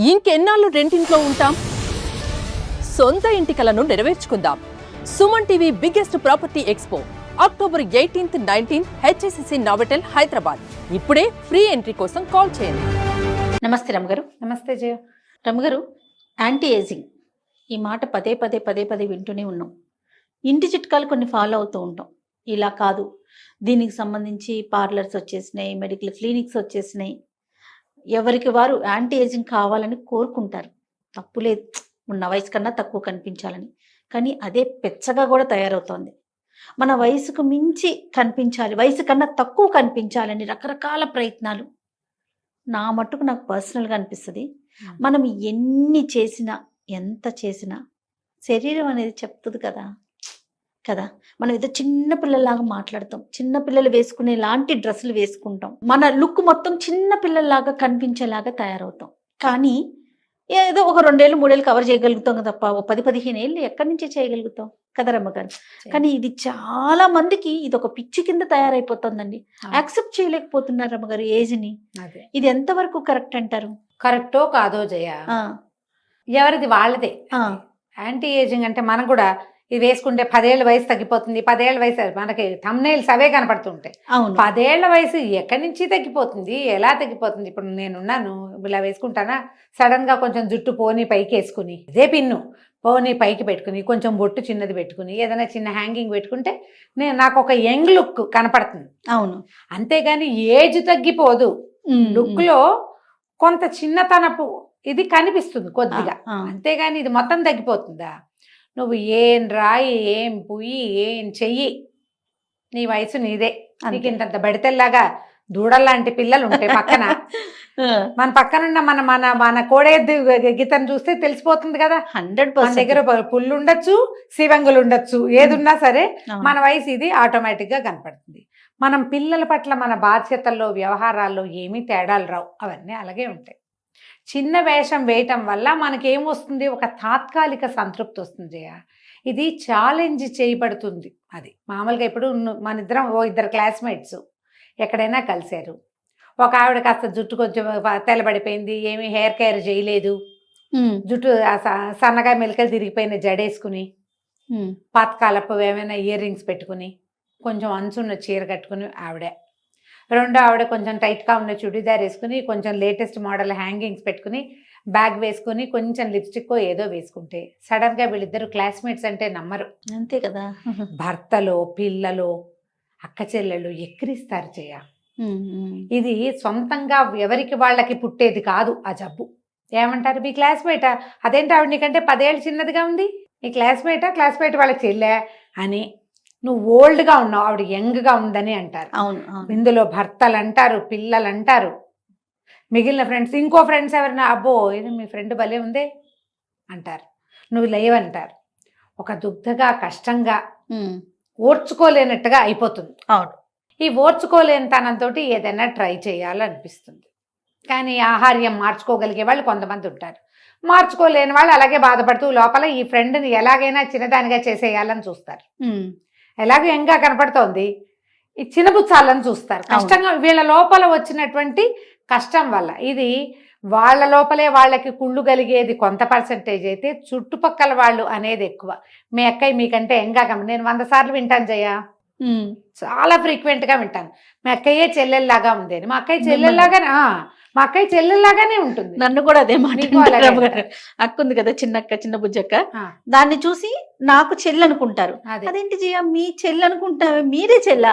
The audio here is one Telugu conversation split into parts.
ఇంకెన్నాళ్ళు రెంటింట్లో ఉంటాం? సొంత ఇంటి కలను నెరవేర్చుకుందాం. Suman TV biggest property expo October 18th, 19th HSCC Novotel Hyderabad. ఇప్పుడే ఫ్రీ ఎంట్రీ కోసం కాల్ చేయండి. నమస్తే రమ్మగారు. నమస్తే జయ. రమ్మగారు, యాంటీ ఏజింగ్ ఈ మాట పదే పదే వింటూనే ఉన్నాం. ఇంటి చిట్కాలు కొన్ని ఫాలో అవుతూ ఉంటాం. ఇలా కాదు, దీనికి సంబంధించి పార్లర్స్ వచ్చేసినాయి, మెడికల్ క్లినిక్స్ వచ్చేసినాయి. ఎవరికి వారు యాంటీ ఏజింగ్ కావాలని కోరుకుంటారు. తప్పులేదు, ఉన్న వయసు కన్నా తక్కువ కనిపించాలని. కానీ అదే పెచ్చగా కూడా తయారవుతోంది. మన వయసుకు మించి కనిపించాలి, వయసు కన్నా తక్కువ కనిపించాలని రకరకాల ప్రయత్నాలు. నా మట్టుకు నాకు పర్సనల్గా అనిపిస్తుంది, మనం ఎన్ని చేసినా ఎంత చేసినా శరీరం అనేది చెప్తుంది కదా కదా మనం ఏదో చిన్న పిల్లల్లాగా మాట్లాడతాం, చిన్న పిల్లలు వేసుకునే లాంటి డ్రెస్సులు వేసుకుంటాం, మన లుక్ మొత్తం చిన్న పిల్లల్లాగా కనిపించేలాగా తయారవుతాం. కానీ ఏదో ఒక 2 ఏళ్ళు 3 ఏళ్ళు కవర్ చేయగలుగుతాం తప్ప ఓ 10-15 ఏళ్ళు ఎక్కడి నుంచే చేయగలుగుతాం కదా రమ్మగారు. కానీ ఇది చాలా మందికి ఇది ఒక పిచ్చి కింద తయారైపోతుందండి. యాక్సెప్ట్ చేయలేకపోతున్నారు రమ్మగారు ఏజ్ని. ఇది ఎంతవరకు కరెక్ట్ అంటారు? కరెక్టో కాదో జయ, ఎవరిది వాళ్ళదే. యాంటీ ఏజింగ్ అంటే మనం కూడా ఇది వేసుకుంటే 10 ఏళ్ళ వయసు తగ్గిపోతుంది, 10 ఏళ్ళ వయసు మనకి థంబ్నెయిల్స్ అవే కనపడుతుంటాయి. 10 ఏళ్ల వయసు ఎక్కడి నుంచి తగ్గిపోతుంది, ఎలా తగ్గిపోతుంది? ఇప్పుడు నేనున్నాను, ఇలా వేసుకుంటానా, సడన్ గా కొంచెం జుట్టు పోనీ పైకి వేసుకుని, ఇదే పిన్ను పోనీ పైకి పెట్టుకుని, కొంచెం బొట్టు చిన్నది పెట్టుకుని, ఏదైనా చిన్న హ్యాంగింగ్ పెట్టుకుంటే నాకు ఒక యంగ్ లుక్ కనపడుతుంది. అవును, అంతేగాని ఏజ్ తగ్గిపోదు. లుక్ లో కొంత చిన్నతనపు ఇది కనిపిస్తుంది కొద్దిగా, అంతేగాని ఇది మొత్తం తగ్గిపోతుందా? నువ్వు ఏం రాయి, ఏం పుయ్యి, ఏం చెయ్యి, నీ వయసు నీదే. నీకు ఇంతంత బడితెల్లాగా దూడల్లాంటి పిల్లలు ఉంటాయి పక్కన. మన పక్కనున్న మన మన మన కోడేద్దు గీతను చూస్తే తెలిసిపోతుంది కదా. 100% మన దగ్గర పుల్లు ఉండొచ్చు, శివంగులు ఉండొచ్చు, ఏదున్నా సరే మన వయసు ఇది ఆటోమేటిక్ గా కనపడుతుంది. మనం పిల్లల పట్ల మన బాధ్యతల్లో, వ్యవహారాల్లో ఏమీ తేడాలు రావు, అవన్నీ అలాగే ఉంటాయి. చిన్న వేషం వేయటం వల్ల మనకేమొస్తుంది, ఒక తాత్కాలిక సంతృప్తి వస్తుంది జయ. ఇది ఛాలెంజ్ చేయబడుతుంది. అది మామూలుగా ఇప్పుడు మన ఇద్దరం ఇద్దరు క్లాస్మేట్స్ ఎక్కడైనా కలిశారు, ఒక ఆవిడ కాస్త జుట్టు కొంచెం తెల్లబడిపోయింది, ఏమీ హెయిర్ కేర్ చేయలేదు, జుట్టు సన్నగా మెలికలు తిరిగిపోయిన జడేసుకుని, పాతకాలపు ఏమైనా ఇయర్ రింగ్స్ పెట్టుకుని, కొంచెం అంచున్న చీర కట్టుకుని ఆవిడే. రెండో ఆవిడ కొంచెం టైట్గా ఉన్న చుడీదార్ వేసుకుని, కొంచెం లేటెస్ట్ మోడల్ హ్యాంగింగ్స్ పెట్టుకుని, బ్యాగ్ వేసుకుని, కొంచెం లిప్స్టిక్ ఏదో వేసుకుంటే సడన్గా వీళ్ళిద్దరు క్లాస్మేట్స్ అంటే నమ్మరు. అంతే కదా. భర్తలో, పిల్లలో, అక్క చెల్లెళ్ళు ఎక్కిరిస్తారు చేయ. ఇది సొంతంగా ఎవరికి వాళ్ళకి పుట్టేది కాదు ఆ జబ్బు. ఏమంటారు, మీ క్లాస్మేటా, అదేంటి ఆవిడ నీకంటే 10 ఏళ్ళు చిన్నదిగా ఉంది, నీ క్లాస్మేటా, క్లాస్మేట్ వాళ్ళకి చెల్లె అని. నువ్వు ఓల్డ్గా ఉన్నావు, ఆవిడ యంగ్గా ఉందని అంటారు. ఇందులో భర్తలు అంటారు, పిల్లలు అంటారు, మిగిలిన ఫ్రెండ్స్, ఇంకో ఫ్రెండ్స్ ఎవరైనా అబ్బో ఇది మీ ఫ్రెండ్ భలే ఉందే అంటారు, నువ్వు లేవంటారు. ఒక దుగ్ధగా, కష్టంగా, ఓర్చుకోలేనట్టుగా అయిపోతుంది. అవును, ఈ ఓర్చుకోలేని తనంతో ఏదైనా ట్రై చేయాలనిపిస్తుంది. కానీ ఆహార్యం మార్చుకోగలిగే వాళ్ళు కొంతమంది ఉంటారు, మార్చుకోలేని వాళ్ళు అలాగే బాధపడుతూ లోపల ఈ ఫ్రెండ్ని ఎలాగైనా చిన్నదానిగా చేసేయాలని చూస్తారు. ఎలాగో యంగా కనపడుతోంది, ఈ చిన్నబుచ్చాలని చూస్తారు. కష్టంగా వీళ్ళ లోపల వచ్చినటువంటి కష్టం వల్ల. ఇది వాళ్ళ లోపలే వాళ్ళకి కుళ్ళు కలిగేది కొంత పర్సెంటేజ్ అయితే, చుట్టుపక్కల వాళ్ళు అనేది ఎక్కువ. మీ అక్కయ్య మీకంటే యంగా నేను 100 సార్లు వింటాను జయ, చాలా ఫ్రీక్వెంట్గా వింటాను, మీ అక్కయ్యే చెల్లెల్లాగా ఉంది అని. మా అక్కయ్య చెల్లెల్లాగానే, మా అక్కయ్య చెల్లెల్లాగానే ఉంటుంది. నన్ను కూడా అదే మాట. అక్క ఉంది కదా, చిన్నక్క, చిన్న బుజ్జక్క, దాన్ని చూసి నాకు చెల్లి అనుకుంటారు. అదేంటి జియా మీ చెల్లి అనుకుంటావే, మీరే చెల్ల,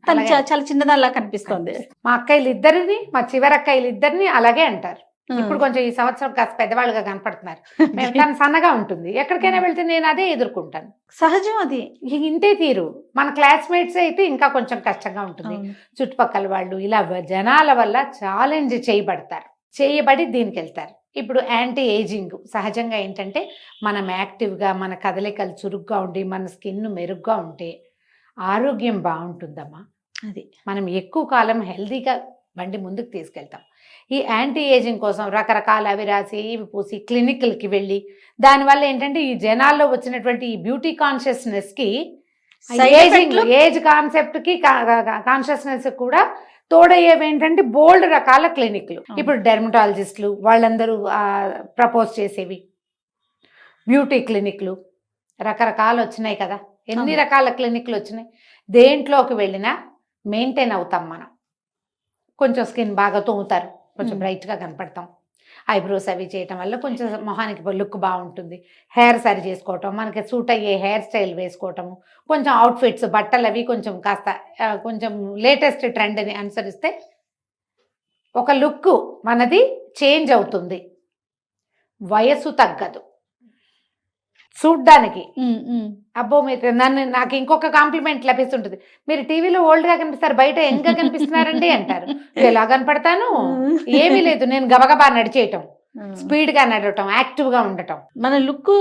తను చాలా చిన్నదానిలా కనిపిస్తుంది. మా అక్కయ్యలు ఇద్దరిని, మా చివరి అక్కయ్యలు ఇద్దరిని అలాగే అంటారు. ఇప్పుడు కొంచెం ఈ సంవత్సరం కాస్త పెద్దవాళ్ళుగా కనపడుతున్నారు, తను సన్నగా ఉంటుంది. ఎక్కడికైనా వెళ్తే నేను అదే ఎదుర్కొంటాను, సహజం. అది ఇంతే తీరు. మన క్లాస్మేట్స్ అయితే ఇంకా కొంచెం కష్టంగా ఉంటుంది. చుట్టుపక్కల వాళ్ళు ఇలా జనాల వల్ల ఛాలెంజ్ చేయబడి దీనికి వెళ్తారు. ఇప్పుడు యాంటీ ఏజింగ్ సహజంగా ఏంటంటే, మనం యాక్టివ్గా, మన కదలికలు చురుగ్గా ఉండి, మన స్కిన్ మెరుగ్గా ఉంటే ఆరోగ్యం బాగుంటుందమ్మా. అది మనం ఎక్కువ కాలం హెల్తీగా బండి ముందుకు తీసుకెళ్తాం. ఈ యాంటీ ఏజింగ్ కోసం రకరకాల అవి రాసి, ఇవి పూసి, క్లినిక్లకి వెళ్ళి, దానివల్ల ఏంటంటే ఈ జనాల్లో వచ్చినటువంటి ఈ బ్యూటీ కాన్షియస్నెస్కి, ఏజ్ కాన్సెప్ట్కి, కాన్షియస్నెస్ కూడా తోడయ్యేవి ఏంటంటే బోల్డ్ రకాల క్లినిక్లు. ఇప్పుడు డెర్మటాలజిస్టులు వాళ్ళందరూ ప్రపోజ్ చేసేవి, బ్యూటీ క్లినిక్లు రకరకాలు వచ్చినాయి కదా. ఎన్ని రకాల క్లినిక్లు వచ్చినాయి. దేంట్లోకి వెళ్ళినా మెయింటైన్ అవుతాం మనం. కొంచెం స్కిన్ బాగా తోముతారు, కొంచెం బ్రైట్గా కనపడతాం. ఐబ్రోస్ అవి చేయటం వల్ల కొంచెం మొహానికి లుక్ బాగుంటుంది. హెయిర్ సరి చేసుకోవటం, మనకి సూట్ అయ్యే హెయిర్ స్టైల్ వేసుకోవటము, కొంచెం అవుట్ఫిట్స్ బట్టలు అవి కొంచెం కాస్త కొంచెం లేటెస్ట్ ట్రెండ్ని అనుసరిస్తే ఒక లుక్ మనది చేంజ్ అవుతుంది. వయసు తగ్గదు చూడ్డానికి. అబ్బో మీరు నాకు ఇంకొక కాంప్లిమెంట్ లభిస్తుంటుంది, మీరు టీవీలో ఓల్డ్ గా కనిపిస్తారు, బయట యంగ్ గా కనిపిస్తున్నారండి అంటారు. ఎలా కనపడతాను? ఏమీ లేదు, నేను గబగబా నడిచేయటం, స్పీడ్ గా నడవటం, యాక్టివ్ గా ఉండటం, మన లుక్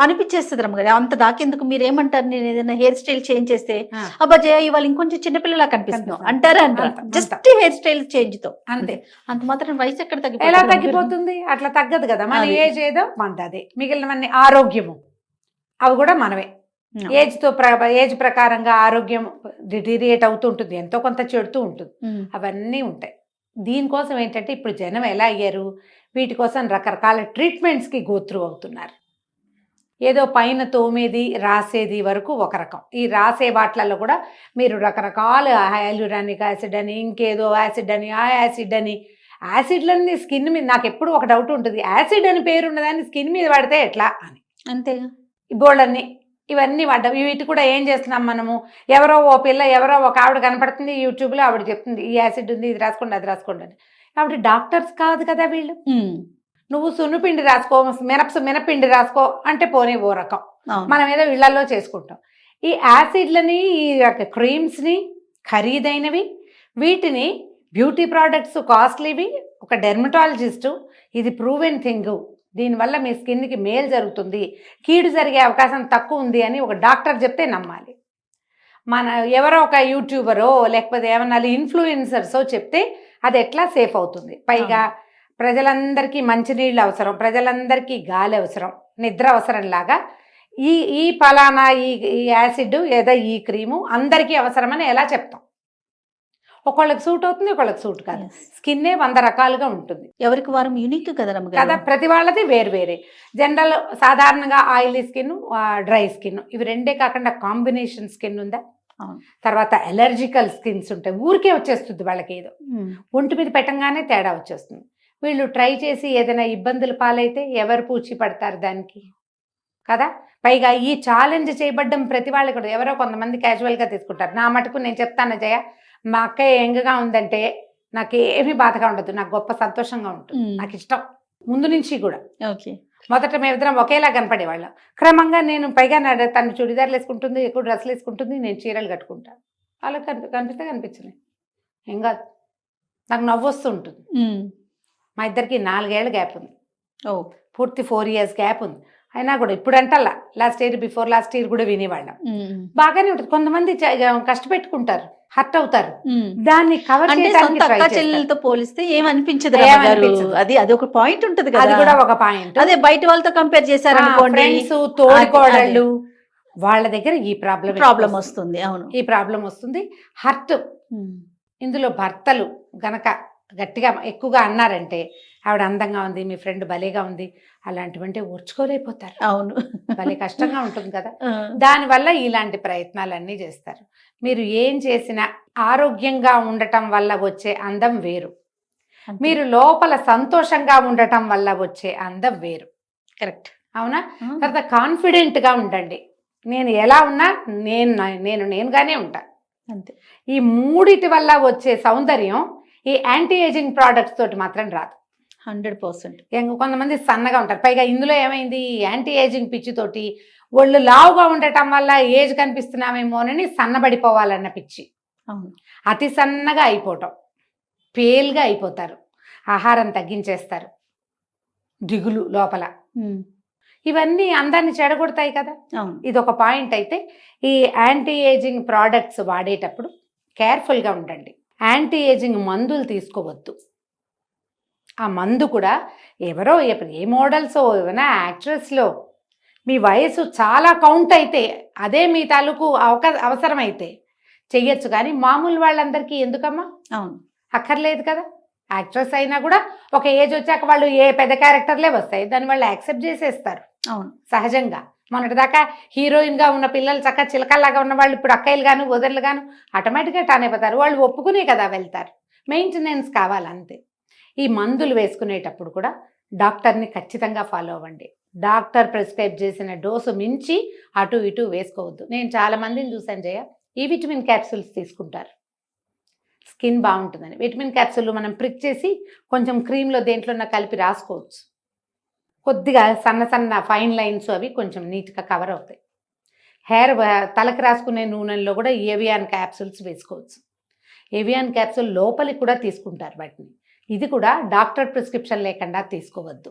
అనిపించేస్తుంది రమ్మగారు. అంత దాకెందుకు మీరు ఏమంటారు? నేను ఏదైనా హెయిర్ స్టైల్ చేంజ్ చేస్తే అబ్బా జయ ఇవాళ ఇంకొంచెం చిన్నపిల్లలా కనిపిస్తున్నావు అంటారా? జస్ట్ హెయిర్ స్టైల్ చేంజ్ తో అంతే. అంత మాత్రం వయసు ఎక్కడ ఎలా తగ్గిపోతుంది? అట్లా తగ్గదు కదా. మన ఏజ్ ఏదో మనది అదే. మిగిలినవన్నీ ఆరోగ్యము అవి కూడా మనమే. ఏజ్ ప్రకారంగా ఆరోగ్యం డిటీరియేట్ అవుతూ ఉంటుంది, ఎంతో కొంత చెడుతూ ఉంటుంది, అవన్నీ ఉంటాయి. దీనికోసం ఏంటంటే ఇప్పుడు జనం ఎలా అయ్యారు, వీటి కోసం రకరకాల ట్రీట్మెంట్స్కి గోత్రూ అవుతున్నారు. ఏదో పైన తోమేది రాసేది వరకు ఒక రకం. ఈ రాసే వాటిలలో కూడా మీరు రకరకాల హైలూరానిక్ యాసిడ్ అని, ఇంకేదో యాసిడ్ అని, ఆ యాసిడ్ అని, యాసిడ్లన్నీ స్కిన్ మీద. నాకు ఎప్పుడు ఒక డౌట్ ఉంటుంది, యాసిడ్ అని పేరు ఉన్నదాన్ని స్కిన్ మీద పడితే ఎట్లా అని. అంతేగా బోళ్ళన్నీ ఇవన్నీ వాడ్డాం. వీటి కూడా ఏం చేస్తున్నాం మనము, ఎవరో ఓ పిల్ల ఎవరో ఒక ఆవిడ కనపడుతుంది యూట్యూబ్లో, ఆవిడ చెప్తుంది ఈ యాసిడ్ ఉంది, ఇది రాసుకోండి, అది రాసుకోండి అని. ఆవిడ డాక్టర్స్ కాదు కదా వీళ్ళు. నువ్వు సున్నుపిండి రాసుకో, మినపిండి రాసుకో అంటే పోనీ ఓ రకం, మనం ఏదో ఇళ్లలో చేసుకుంటాం. ఈ యాసిడ్లని, ఈ క్రీమ్స్ని ఖరీదైనవి, వీటిని బ్యూటీ ప్రోడక్ట్స్ కాస్ట్లీవి, ఒక డెర్మటాలజిస్టు ఇది ప్రూవెన్ థింగ్, దీనివల్ల మీ స్కిన్కి మేలు జరుగుతుంది, కీడు జరిగే అవకాశం తక్కువ ఉంది అని ఒక డాక్టర్ చెప్తే నమ్మాలి. మన ఎవరో ఒక యూట్యూబరో లేకపోతే ఏమన్నా ఇన్ఫ్లుయెన్సర్సో చెప్తే అది ఎట్లా సేఫ్ అవుతుంది? పైగా ప్రజలందరికీ మంచినీళ్ళు అవసరం, ప్రజలందరికీ గాలి అవసరం, నిద్ర అవసరం లాగా ఈ ఫలానా ఈ యాసిడ్ లేదా ఈ క్రీము అందరికీ అవసరమని ఎలా చెప్తాం? ఒకళ్ళకి సూట్ అవుతుంది, ఒకళ్ళకి సూట్ కాదు. స్కిన్నే 100 రకాలుగా ఉంటుంది, ఎవరికి వారం యూనిక్ కదా కదా. ప్రతి వాళ్ళది వేరు వేరే. జనరల్ సాధారణంగా ఆయిలీ స్కిన్, డ్రై స్కిన్, ఇవి రెండే కాకుండా కాంబినేషన్ స్కిన్ ఉందా, తర్వాత ఎలర్జికల్ స్కిన్స్ ఉంటాయి, ఊరికే వచ్చేస్తుంది వాళ్ళకి, ఏదో ఒంటి మీద పెట్టంగానే తేడా వచ్చేస్తుంది. వీళ్ళు ట్రై చేసి ఏదైనా ఇబ్బందులు పాలైతే ఎవరు పూచి పడతారు దానికి కదా. పైగా ఈ ఛాలెంజ్ చేయబడ్డం ప్రతి వాళ్ళకి కూడా ఎవరో కొంతమంది క్యాజువల్గా తీసుకుంటారు. నా మటుకు నేను చెప్తాను జయ, మా అక్క యంగ్గా ఉందంటే నాకు ఏమీ బాధగా ఉండదు, నాకు గొప్ప సంతోషంగా ఉంటుంది, నాకు ఇష్టం ముందు నుంచి కూడా. ఓకే, మొదట మేమిద్దరం ఒకేలా కనపడేవాళ్ళం. క్రమంగా నేను పైగా తను చుడిదార్లు వేసుకుంటుంది, ఎక్కువ డ్రెస్సులు వేసుకుంటుంది, నేను చీరలు కట్టుకుంటాను. అలా కనిపిస్తే కనిపించింది ఏం కాదు, నాకు నవ్వు వస్తూ ఉంటుంది. మా ఇద్దరికి 4 ఏళ్ళ గ్యాప్ ఉంది, పూర్తి 4 years గ్యాప్ ఉంది. అయినా కూడా ఇప్పుడు అంటల్లా, last year before last year కూడా వినేవాళ్ళం. బాగానే ఉంటుంది. కొంతమంది కష్టపెట్టుకుంటారు, హర్ట్ అవుతారు, దాన్ని కవర్ చేయడానికి పోలిస్తే ఏమనిపించదు. అది ఒక పాయింట్ ఉంటుంది కదా, అది కూడా ఒక పాయింట్. అదే బయట వాళ్ళతో కంపేర్ చేశారనుకోండి, ఫ్రెండ్స్, తోడికోడళ్ళు, వాళ్ళ దగ్గర ఈ ప్రాబ్లం వస్తుంది. అవును, ఈ ప్రాబ్లం వస్తుంది, హర్ట్. ఇందులో భర్తలు గనక గట్టిగా ఎక్కువగా అన్నారంటే, ఆవిడ అందంగా ఉంది, మీ ఫ్రెండ్ భలేగా ఉంది, అలాంటివంటే ఓర్చుకోలేకపోతారు. అవును, భలే కష్టంగా ఉంటుంది కదా. దానివల్ల ఇలాంటి ప్రయత్నాలన్నీ చేస్తారు. మీరు ఏం చేసినా ఆరోగ్యంగా ఉండటం వల్ల వచ్చే అందం వేరు, మీరు లోపల సంతోషంగా ఉండటం వల్ల వచ్చే అందం వేరు. కరెక్ట్, అవునా? తర్వాత కాన్ఫిడెంట్గా ఉండండి. నేను ఎలా ఉన్నా నేనుగానే ఉంటా అంతే. ఈ మూడిటి వల్ల వచ్చే సౌందర్యం ఈ యాంటీ ఏజింగ్ ప్రోడక్ట్స్ తోటి మాత్రం రాదు. 100%. కొంతమంది సన్నగా ఉంటారు. పైగా ఇందులో ఏమైంది, యాంటీ ఏజింగ్ పిచ్చితోటి ఒళ్ళు లావుగా ఉండటం వల్ల ఏజ్ కనిపిస్తున్నామేమోనని సన్నబడిపోవాలన్న పిచ్చి, అతి సన్నగా అయిపోవటం, పేల్గా అయిపోతారు, ఆహారం తగ్గించేస్తారు, దిగులు లోపల, ఇవన్నీ అందాన్ని చెడగొడతాయి కదా. ఇది ఒక పాయింట్. అయితే ఈ యాంటీ ఏజింగ్ ప్రోడక్ట్స్ వాడేటప్పుడు కేర్ఫుల్గా ఉండండి. యాంటీ ఏజింగ్ మందులు తీసుకోవద్దు. ఆ మందు కూడా ఎవరో ఏ మోడల్సో ఏమైనా యాక్ట్రెస్లో మీ వయసు చాలా కౌంట్ అయితే అదే మీ తాలూకు అవసరమైతే చెయ్యొచ్చు, కానీ మామూలు వాళ్ళందరికీ ఎందుకమ్మా? అవును, అక్కర్లేదు కదా. యాక్ట్రెస్ అయినా కూడా ఒక ఏజ్ వచ్చాక వాళ్ళు ఏ పెద్ద క్యారెక్టర్లే వస్తాయి, దాన్ని వాళ్ళు యాక్సెప్ట్ చేసేస్తారు అవును. సహజంగా. మొన్నటిదాకా హీరోయిన్గా ఉన్న పిల్లలు చక్కగా చిలకల్లాగా ఉన్న వాళ్ళు ఇప్పుడు అక్కయ్యలు గాను వదర్లు గాను ఆటోమేటిక్గా టానైపోతారు. వాళ్ళు ఒప్పుకునే కదా వెళ్తారు. మెయింటెనెన్స్ కావాలి అంతే. ఈ మందులు వేసుకునేటప్పుడు కూడా డాక్టర్ని ఖచ్చితంగా ఫాలో అవ్వండి. డాక్టర్ ప్రిస్క్రైబ్ చేసిన డోసు మించి అటు ఇటు వేసుకోవద్దు. నేను చాలా మందిని చూసాను జయ, ఈ విటమిన్ క్యాప్సూల్స్ తీసుకుంటారు స్కిన్ బాగుంటుందని. విటమిన్ క్యాప్సూల్ మనం ప్రిక్ చేసి కొంచెం క్రీమ్లో దేంట్లో కలిపి రాసుకోవచ్చు. కొద్దిగా సన్న సన్న ఫైన్ లైన్స్ అవి కొంచెం నీట్గా కవర్ అవుతాయి. హెయిర్ తలకు రాసుకునే నూనెల్లో కూడా ఏవియాన్ క్యాప్సూల్స్ వేసుకోవచ్చు. ఏవియాన్ క్యాప్సూల్ లోపలికి కూడా తీసుకుంటారు వాటిని. ఇది కూడా డాక్టర్ ప్రిస్క్రిప్షన్ లేకుండా తీసుకోవద్దు,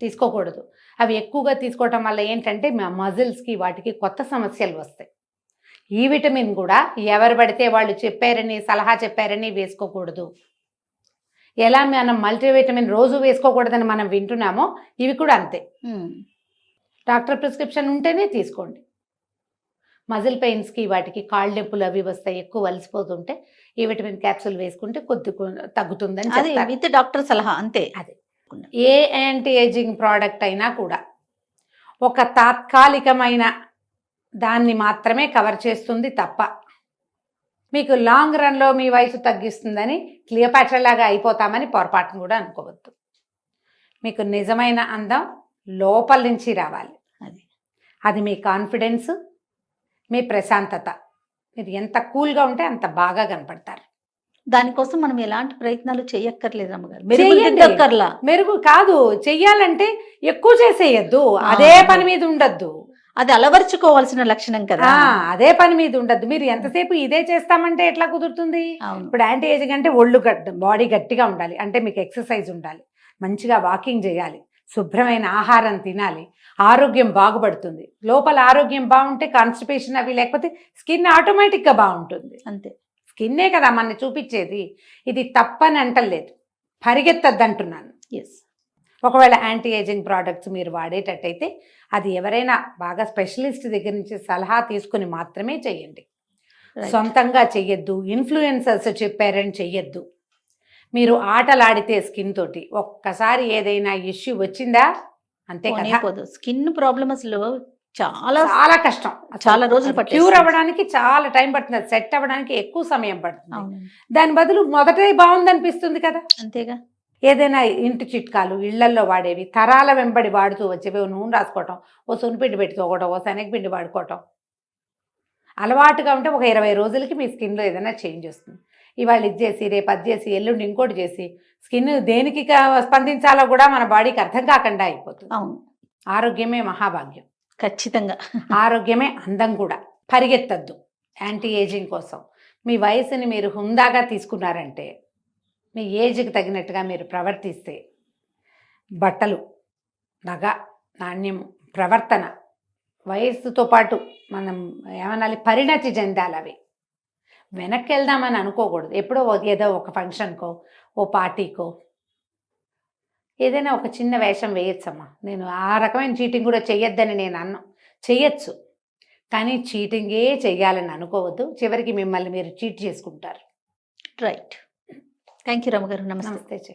తీసుకోకూడదు. అవి ఎక్కువగా తీసుకోవటం వల్ల ఏంటంటే మజిల్స్కి వాటికి కొత్త సమస్యలు వస్తాయి. ఈ విటమిన్ కూడా ఎవరు పడితే వాళ్ళు చెప్పారని సలహా చెప్పారని వేసుకోకూడదు. ఎలా మనం మల్టీవిటమిన్ రోజు వేసుకోకూడదని మనం వింటున్నామో ఇవి కూడా అంతే. డాక్టర్ ప్రిస్క్రిప్షన్ ఉంటేనే తీసుకోండి. మజిల్ పెయిన్స్కి వాటికి కాళ్ళు నొప్పులు అవి వస్తాయి, ఎక్కువ అలసిపోతుంటే ఈ విటమిన్ క్యాప్సూల్ వేసుకుంటే కొద్ది తగ్గుతుందని చెప్తారు. విత్ డాక్టర్ సలహా అంతే. అదే ఏ యాంటీ ఏజింగ్ ప్రోడక్ట్ అయినా కూడా ఒక తాత్కాలికమైన దాన్ని మాత్రమే కవర్ చేస్తుంది తప్ప మీకు లాంగ్ రన్లో మీ వయసు తగ్గిస్తుందని క్లియోపాట్రాలాగా అయిపోతామని పొరపాటును కూడా అనుకోవద్దు. మీకు నిజమైన అందం లోపల నుంచి రావాలి. అది మీ కాన్ఫిడెన్స్, మీ ప్రశాంతత. మీరు ఎంత కూల్గా ఉంటే అంత బాగా కనపడతారు. దానికోసం మనం ఎలాంటి ప్రయత్నాలు చేయక్కర్లేదు అమ్మగారు. మెరుగు కాదు, చెయ్యాలంటే ఎక్కువ చేసేయద్దు, అదే పని మీద ఉండద్దు. అది అలవర్చుకోవాల్సిన లక్షణం కదా. అదే పని మీద ఉండద్దు. మీరు ఎంతసేపు ఇదే చేస్తామంటే ఎట్లా కుదురుతుంది? ఇప్పుడు యాంటీ ఏజింగ్ అంటే ఒళ్ళు బాడీ గట్టిగా ఉండాలి అంటే మీకు ఎక్సర్సైజ్ ఉండాలి, మంచిగా వాకింగ్ చేయాలి, శుభ్రమైన ఆహారం తినాలి, ఆరోగ్యం బాగుపడుతుంది. లోపల ఆరోగ్యం బాగుంటే కాన్స్టిపేషన్ అవి లేకపోతే స్కిన్ ఆటోమేటిక్గా బాగుంటుంది. అంతే. స్కిన్నే కదా మనని చూపించేది. ఇది తప్పని అంటలేదు, పరిగెత్తద్దు అంటున్నాను. ఎస్. ఒకవేళ యాంటీ ఏజింగ్ ప్రోడక్ట్స్ మీరు వాడేటట్టయితే అది ఎవరైనా బాగా స్పెషలిస్ట్ దగ్గర నుంచి సలహా తీసుకుని మాత్రమే చెయ్యండి. సొంతంగా చెయ్యొద్దు, ఇన్ఫ్లుయెన్సర్స్ చెప్పారని చెయ్యొద్దు. మీరు ఆటలాడితే స్కిన్ తోటి ఒక్కసారి ఏదైనా ఇష్యూ వచ్చిందా అంతే కదా. స్కిన్ ప్రాబ్లమ్ అసలు చాలా చాలా కష్టం, చాలా రోజులు పడుతుంది. క్యూర్ అవ్వడానికి చాలా టైం పడుతుంది, సెట్ అవ్వడానికి ఎక్కువ సమయం పడుతుంది. దాని బదులు మొదటే బాగుందనిపిస్తుంది కదా. అంతేగా. ఏదైనా ఇంటి చిట్కాలు ఇళ్లల్లో వాడేవి తరాల వెంబడి వాడుతూ వచ్చేవి, నూనె రాసుకోవటం, ఓ సున్నిపిండి పెట్టుకోవటం, ఓ శనగపిండి వాడుకోవటం అలవాటుగా ఉంటే ఒక 20 రోజులకి మీ స్కిన్లో ఏదైనా చేంజ్ వస్తుంది. ఇవాళ ఇది చేసి రేపు అది చేసి ఎల్లుండి ఇంకోటి చేసి స్కిన్ దేనికి స్పందించాలో కూడా మన బాడీకి అర్థం కాకుండా అయిపోతుంది. అవును. ఆరోగ్యమే మహాభాగ్యం. ఖచ్చితంగా. ఆరోగ్యమే అందం కూడా. పరిగెత్తద్దు యాంటీ ఏజింగ్ కోసం. మీ వయసుని మీరు హుందాగా తీసుకున్నారంటే, మీ ఏజ్కి తగినట్టుగా మీరు ప్రవర్తిస్తే బట్టలు, నగ, నాణ్యము, ప్రవర్తన వయస్సుతో పాటు మనం ఏమనాలి పరిణతి చెందాలి. అవి వెనక్కి వెళ్దామని అనుకోకూడదు. ఎప్పుడో ఏదో ఒక ఫంక్షన్కో ఓ పార్టీకో ఏదైనా ఒక చిన్న వేషం వేయచ్చమ్మా. నేను ఆ రకమైన చీటింగ్ కూడా చెయ్యొద్దని నేను చెయ్యొచ్చు, కానీ చీటింగే చెయ్యాలని అనుకోవద్దు. చివరికి మిమ్మల్ని మీరు చీట్ చేసుకుంటారు. రైట్. థ్యాంక్ యూ రమగారు. నమస్తే. నమస్తే.